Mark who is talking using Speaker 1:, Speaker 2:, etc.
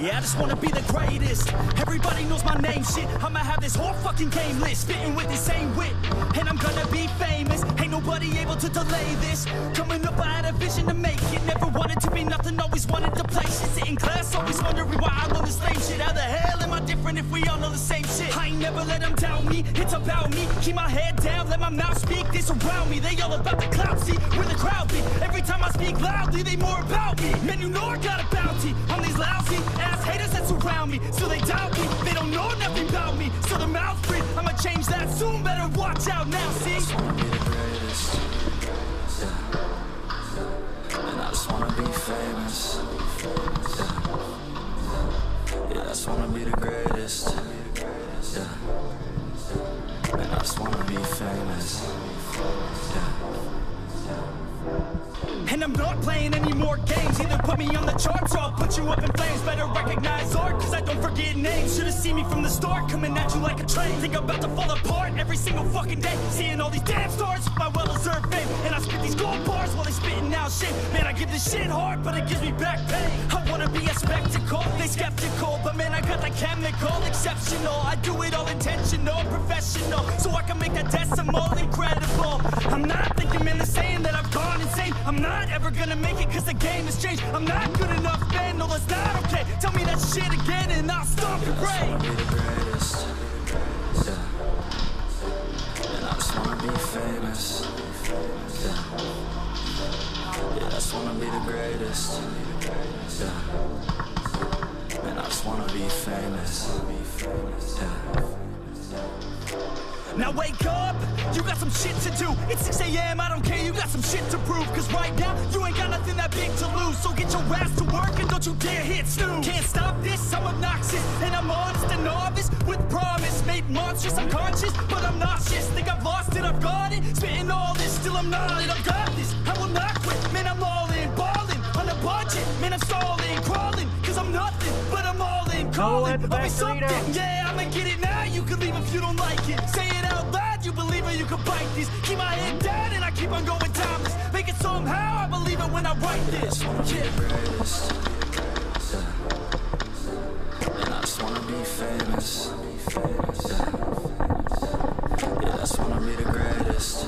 Speaker 1: Yeah, I just wanna be the greatest. Everybody knows my name, shit. I'ma have this whole fucking game list, spitting with the same wit, and I'm gonna be famous. Ain't nobody able to delay this. Coming up, I had a vision to make it. Never wanted to be nothing, always wanted to play shit. Sit in class, always wondering why I love this lame shit. How the hell am I different if we all know the same shit? I ain't never let them doubt me, it's about me. Keep my head down, let my mouth speak. They surround me, they all about the clout, see where the crowd be. Every time I speak loudly, they more about me. Man, you know I got a bounty on these lousy ass haters that surround me. So they doubt me, they don't know nothing about me. So the mouth free, I'ma change that soon. Better watch out now, see?
Speaker 2: I just wanna be the greatest, yeah. And I just wanna be famous, yeah. Yeah, I just wanna be the greatest, yeah. And I just wanna be famous, yeah.
Speaker 1: And I'm not playing any more games. Either put me on the charts or I'll put you up in flames. Better recognize art, cause I don't forget names. Should've seen me from the start, coming at you like a train. Think I'm about to fall apart every single fucking day. Seeing all these damn stars with my well-deserved fame. And I spit these gold bars while they spitting out shit. Man, I give this shit hard, but it gives me back pain. I wanna be a spectacle, they skeptical. But man, I got the chemical, exceptional. I do it all intentional, professional. So I can make that decimal incredible. I'm not thinking, man, they're saying that I've gone insane. I'm not ever gonna make it cause the game has changed. I'm not good enough, man, no that's not okay. Tell me that shit again and I'll stop your brain.
Speaker 2: I just wanna be the greatest, yeah. And I just wanna be famous, yeah. Yeah, I just wanna be the greatest, yeah. And I just wanna be famous, yeah.
Speaker 1: Now wake up, you got some shit to do. It's 6 AM, I don't care, you got some shit to prove. Cause right now, you ain't got nothing that big to lose. So get your ass to work and don't you dare hit snooze. Can't stop this, I'm obnoxious. And I'm honest and novice with promise. Made monstrous, I'm conscious, but I'm nauseous. Think I've lost it, I've got it. Spitting all this, still I'm not it, I've got this. I will not quit, man, I'm all in. Ballin', on a budget, man, I'm stalling. Crawling, cause I'm nothing, but I'm all in. Calling, I'll be something, yeah, I'ma get it now. You can leave if you don't like it. Say it out loud, you believe it, you can bite this. Keep my head down and I keep on going timeless. Make it somehow, I believe it when I write this.
Speaker 2: I just wanna be the greatest, yeah. And I just wanna be famous, yeah. Yeah, I just wanna be the greatest.